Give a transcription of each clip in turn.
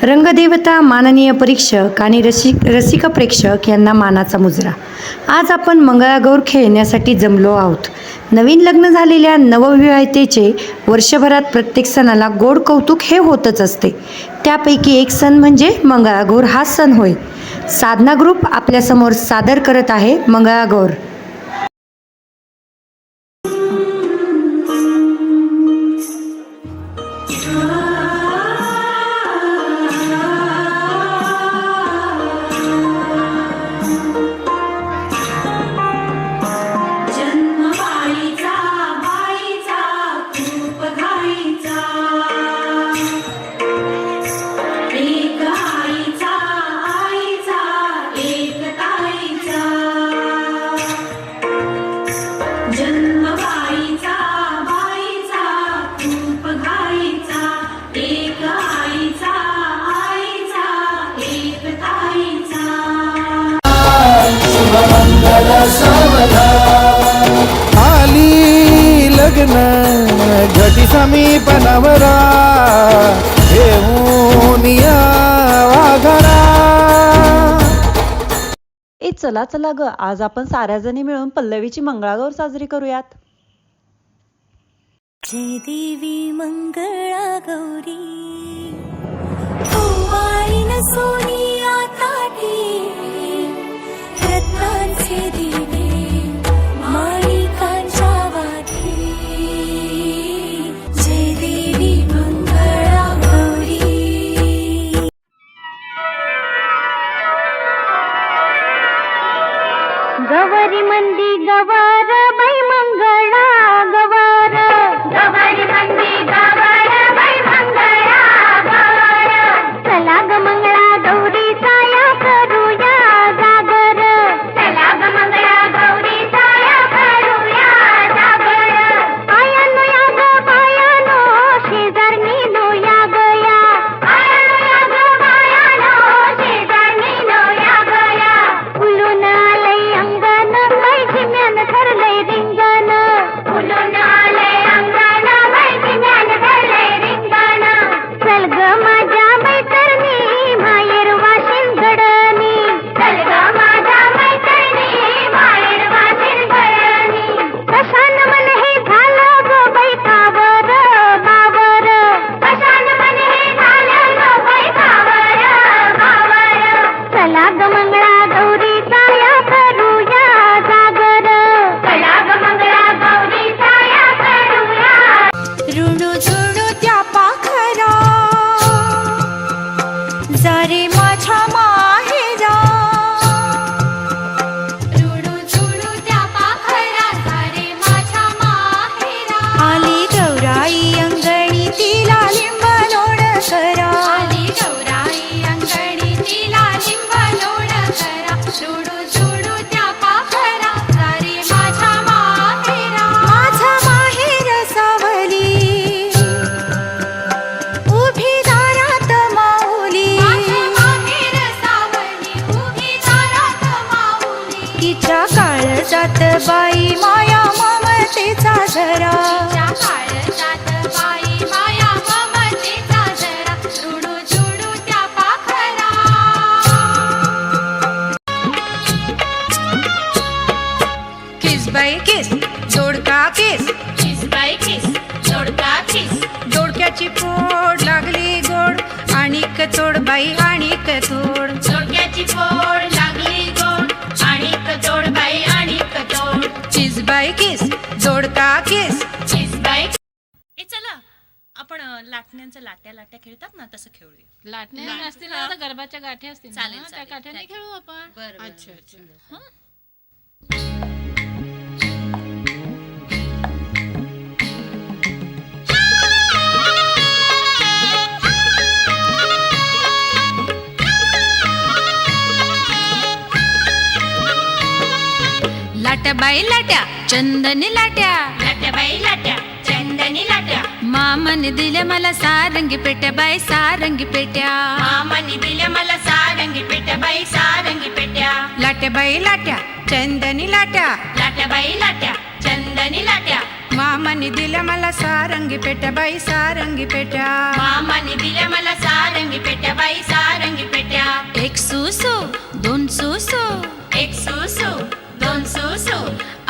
रंगदेवता, माननीय परीक्षक आणि रसिक प्रेक्षक यांना मानाचा मुजरा. आज आपण मंगळागौर खेळण्यासाठी जमलो आहोत. नवीन लग्न झालेल्या नवविवाहितेचे वर्षभरात प्रत्येक सणाला गोड कौतुक हे होतच असते. त्यापैकी एक सण म्हणजे मंगळागौर हा सण होय. साधना ग्रुप आपल्यासमोर सादर करत आहे मंगळागौर. आली लग्न घटी समीपनावरा घेऊन यावा घरा. चला चला ग, आज आपण साऱ्या जणी मिळून पल्लवीची मंगळागौर साजरी करूयात. जय देवी मंगळा गौरी ओवाळीन सोनिया ताटी रत्नांचे दिवे माणिकांच्या वाटी. जय देवी मंगळा गौरी. गौरी मंदी गवर बाई मंगळा गवर. गौरी मंदी गवर बाई मंगळा गवर. चला ग मंगळा गौरी साया करूया जागर. चला ग मंगळा गौरी साया करूया जागर. आयानो या ग बायानो शेजारनी नो या गया. आयानो या ग बायानो शेजारनी नो या गया. फुलून आलंय अंगण बाई झिम्यान ठरलंय रिंगण. फुलून आलंय अंगण बाई झिम्यान ठरलंय रिंगण. चल ग माझ्या मैत्रिणी माहेर वाशिन गडणी. चल ग माझ्या मैत्रिणी माहेर वाशिन गडणी. कशान मन हे झालं ग बाई कावर बावर. कशान मन हे झालं ग बाई कावर बावर. चला ग मंगळा गौरी साया करूया जागर. चला ग मंगळा गौरी साया करूया. ऋणू झुणू त्या पाखरा जारे माझ्या माहेरा. ऋणू झुणू त्या पाखरा जारे माझ्या माहेरा. आली गौराई अंगणी तिला लिंब लोण करा. आली गौराई अंगणी तिला लिंब लोण करा. ऋणू झुणू त्या पाखरा जारे माझ्या माहेरा. माझा माहेर सावली उभी दारात माऊली. माहेर सावली उभी दारात माऊली. तिच्या काळजात बाई माया ममतेचा झरा. तिच्या काळजात बाई माया ममतेचा झरा. ऋणू झुणू त्या पाखरा. किस बाई किस, जोडका किस. किस बाई किस, जोडका किस. जोडक्याची फोड लागली गोड, आणिक चोड बाई आणिक चोड. जोडक्याची फोड लागली गोड आणिक जोड बाई आणिक जोड. किस बाई किस, जोडका किस. किस बाई. चला आपण लाटण्यांचं लाट्या लाट्या खेळतात ना तसं खेळूया. लाटण्या असतील ना, आता गरबाच्या गाठी असतील ना, चालेल, त्या चालेल. गाठ्यांनी खेळू आपण. बरं, अच्छा अच्छा. हं? लाट्या बाई लाट्या, चंदनी लाट्या. लाट्या बाई लाट्या, चंदनी लाट्या. मामाने दिल्या मला सारंगी पेट्या बाई सारंगी पेट्या. मामाने दिल्या मला सारंगी पेट्या बाई सारंगी पेट्या. लाट्या बाई लाट्या, चंदनी लाट्या. लाट्या बाई लाट्या, चंदनी लाट्या. मामा मामाने दिल्या मला सारंगी पेट्या बाई सारंगी पेट्या. मामाने दिल्या मला सारंगी पेट्या बाई सारंगी पेट्या. एक सुसू दोन सुसू एक सुसू दोन सुसू.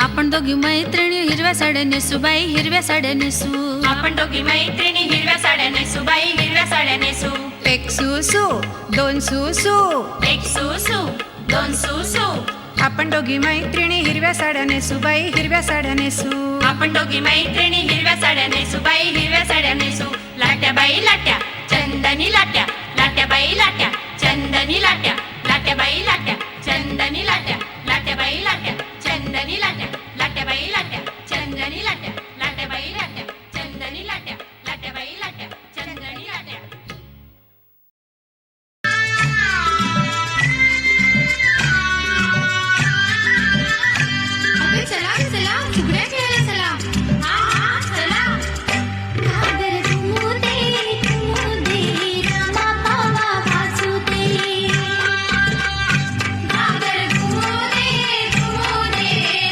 आपण दोघी मैत्रिणी हिरव्या साड्या नेसू बाई हिरव्या साड्या नेसू. आपण दोघी मैत्रिणी हिरव्या साड्या नेसू बाई हिरव्या साड्या नेसू. एक सुसू दोन सुसू एक सुसू दोन सुसू. आपण दोघी मैत्रिणी हिरव्या साड्या नेसू बाई हिरव्या साड्या नेसू. आपण दोघी मैत्रिणी हिरव्या साड्या नेसू बाई हिरव्या साड्या नेसू. लाट्या बाई लाट्या चंदनी लाट्या लाट्या बाई लाट्या चंदनी लाट्या लाट्या बाई लाट्या चंदनी लाट्या लाट्या बाई लाट्या चंदनी लाट्या लाट्या बाई लाट्या चंदनी लाट्या लाट्या बाई लाट्या चंदनी लाट्या लाट्या बाई लाट्या चंदनी लाट्या. चला चला फुगड्या खेळायला चला. हा चला. घागर घुमू दे रामा पावा वाजू दे. घागर घुमू दे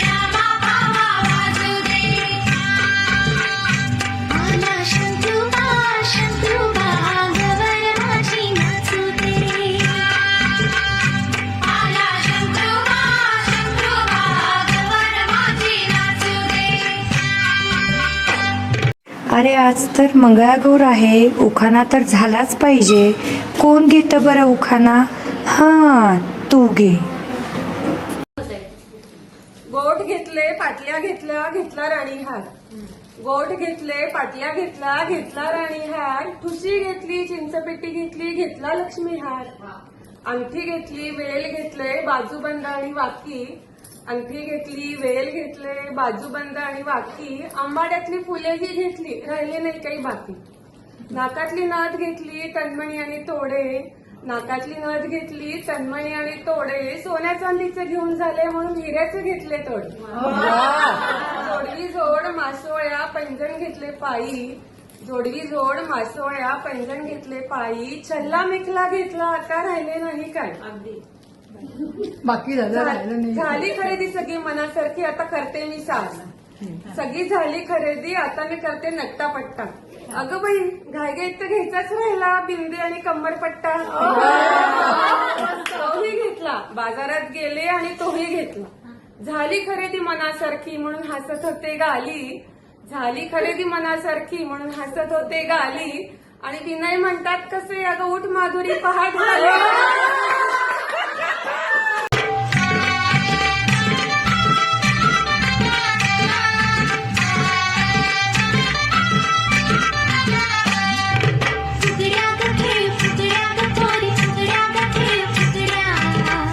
रामा पावा वाजू दे. आला शंकरूबा गवर माझी नाचू दे. आला शंकरूबा गवर माझी नाचू दे. अरे आज तर मंगळागौर आहे, उखाणा तर झालाच पाहिजे. कोण घेतं बरं उखाणा? हां तू घे. गोठ घेतले पाटल्या घेतल्या घेतला राणी हार. गोठ घेतले पाटल्या घेतला घेतला राणी हार. ठुशी घेतली चिंचपेटी घेतली घेतला लक्ष्मी हार. अंगठी घेतली वेल घेतले बाजूबंद आणि वाकी. अंगठी घेतली वेल घेतले बाजूबंद आणि वाकी. आंबाड्यातली फुलेही घेतली राहिले नाही काही बाकी. नाकातली नथ घेतली तन्मणी आणि तोडे. नाकातली नथ घेतली तन्मणी आणि तोडे. सोन्या चांदीचे घेऊन झाले म्हणून हिऱ्याचे घेतले तोडे. जोडवी जोड मासोळ्या पैंजण घेतले पायी. जोडवी जोड मासोळ्या पैंजण घेतले पायी. छल्ला मिखला घेतला आता राहिले नाही काय. बाकी झाली खरेदी सगळी मनासारखी आता करते मी साज. सगळी झाली खरेदी आता मी करते नट्टापट्टा. अगं बाई घाईघाईत तर घ्यायचाच राहिला बिंदी आणि कंबरपट्टा. तोही घेतला बाजारात गेले आणि तोही घेतला. झाली खरेदी मनासारखी म्हणून हसत होते गाली. झाली खरेदी मनासारखी म्हणून हसत होते गाली. आणि विनय म्हणतात कसे अगं उठ माधुरी पहाट झाली. फुगड्या ग खेळ फुगड्या ग पोरी फुगड्या ग खेळ फुगड्या.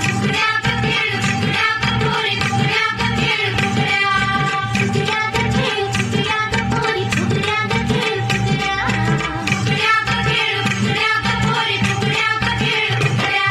फुगड्या ग खेळ फुगड्या ग पोरी फुगड्या ग खेळ फुगड्या. फुगड्या ग खेळ फुगड्या ग पोरी फुगड्या ग खेळ फुगड्या. फुगड्या ग खेळ फुगड्या ग पोरी फुगड्या ग खेळ फुगड्या.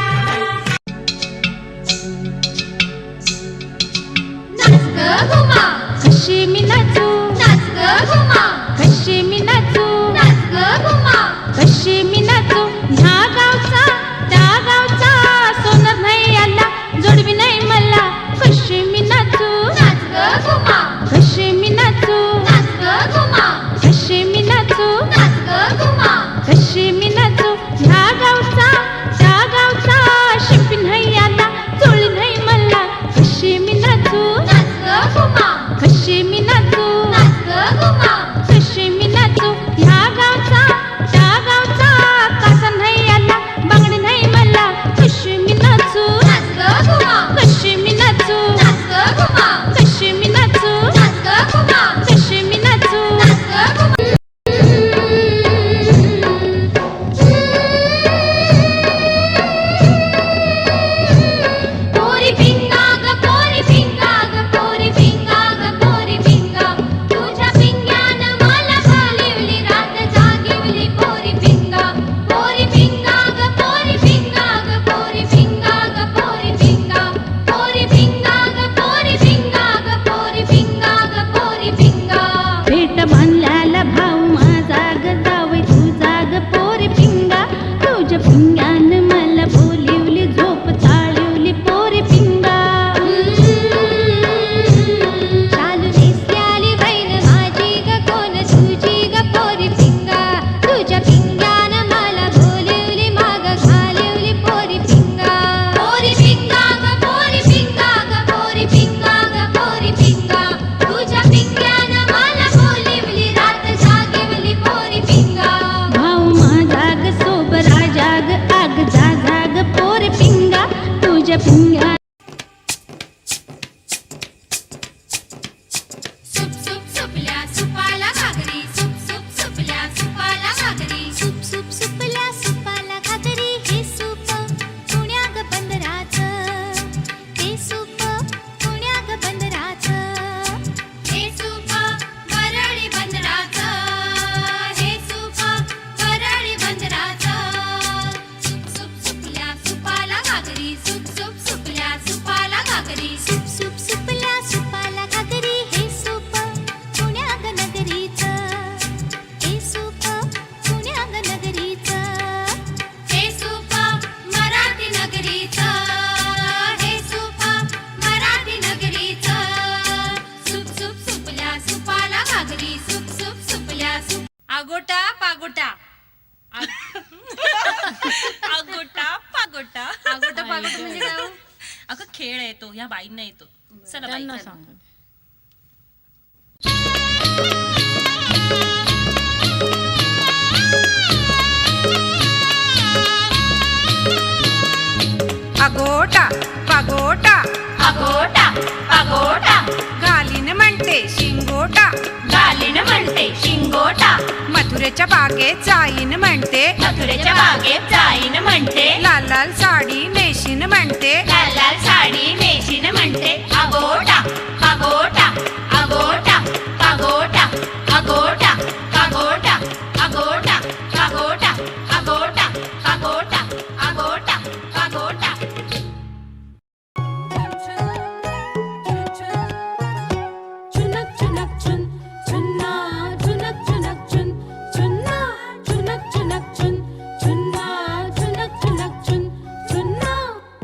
आगोटा पागोटा आगोटा पागोटा आगोटा पागोटा म्हणजे काय हो? अगं खेळ येतो ह्या बाईंना येतो. चला बाई त्यांना चला. सांग. अगोटा पगोटा आगोटा पागोटा घालीन म्हणते शिंगोटा गालीन म्हणते शिंगोटा मथुरेच्या बागेत जाईन म्हणते मथुरेच्या बागेत जाईन म्हणते लाल लाल साडी नेशीन म्हणते लाल लाल साडी नेशीन म्हणते आगोटा पागोटा आगोटा पागोटा आगोटा पागोटा आगोटा पागोटा आगोटा पागोटा आगोटा पागोटा चुनक चुनक चुन चुन्ना चुनक चुनक चुन चुन्ना चुनक चुनक चुन चुन्ना चुनक चुनक चुन चुन्ना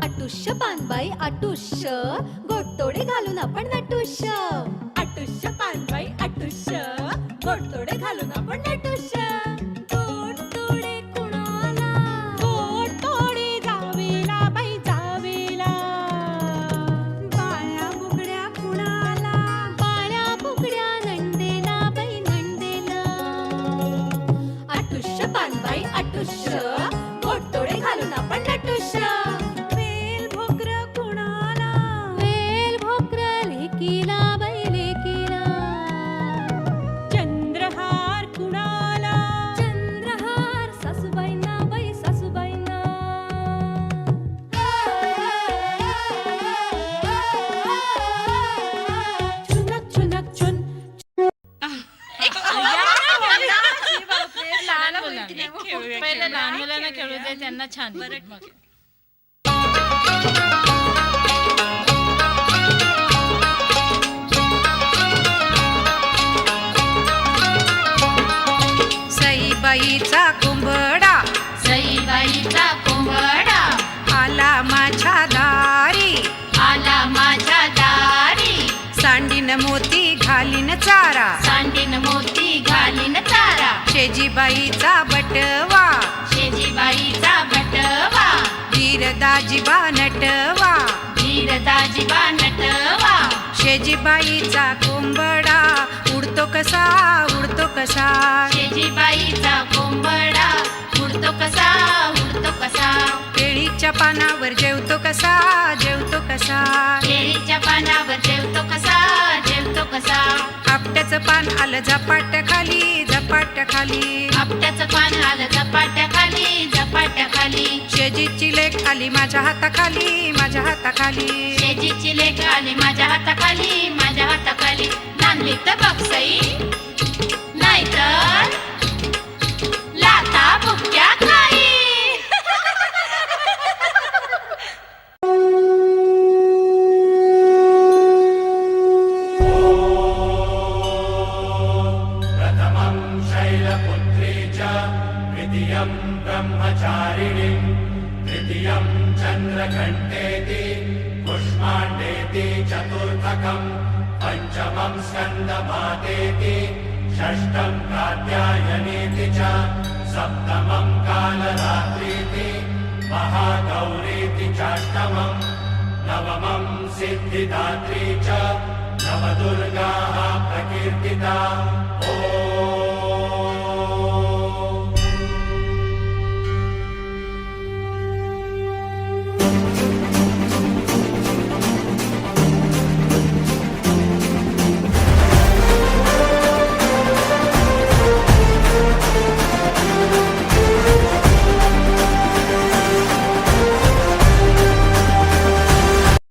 अटुष्य पानबाई अटुष्य गोटतोडे घालून आपण नटुष्य अटुष्य पानबाई अटुष्य गोटतोडे घालून आपण नटुष्य गोटतोडे कुणाला गोटतोडे जावेला बाई जावेला बाळ्या बुगड्या कुणाला बाळ्या बुगड्या नंदेला बाई नंदेला अटुष्य पानबाई अटुष्य गोटतोडे घालून आपण नटुष्य वेल भोकर कुणाला वेल भोकर लेकीला बाई लेकीला चंद्रहार कुणाला चंद्रहार सासूबाईंना बाई सासूबाईंना चुनक चुनक चुन पहिले लहान मुलांना खेळू दे त्यांना छान बरं. सईबाईचा कुंभडा सईबाईचा कुंभडा आला माझ्या दारी आला माझ्या दारी सांडीन मोती घालीन चारा सांडीन मोती घालीन तारा शेजीबाईचा बटवा शेजीबाईचा बटवा वीरदाजीबा नटवा वीरदाजीबा नटवा शेजीबाईचा कोंबडा उडतो कसा उडतो कसा शेजीबाईचा कोंबडा उडतो कसा उडतो कसा केळीच्या पानावर जेवतो कसा जेवतो कसा केळीच्या पानावर जेवतो कसा जेवतो कसा आपट्याचं पान आलं झपाट खाली झपाट खाली आपट्याचं पान आलं झपाट्याखाली झपाट्याखाली शेजीची लेक आली माझ्या हाताखाली माझ्या हाताखाली शेजीची लेक आली माझ्या हाताखाली माझ्या हाताखाली नांदली तर बक्षई नाहीतर लाता बुक्या खाई प्रथमं शैलपुत्री च द्वितीयं ब्रह्मचारिणीं तृतीयं चन्द्रघण्टेति पुष्माण्डेति चतुर्थकं पञ्चमं स्कन्दमातेति षष्ठं कात्यायनेति च सप्तमं कालरात्रीति महागौरीति चाष्टमं नवमं सिद्धिदात्री च नवदुर्गाः प्रकीर्तिता ॐ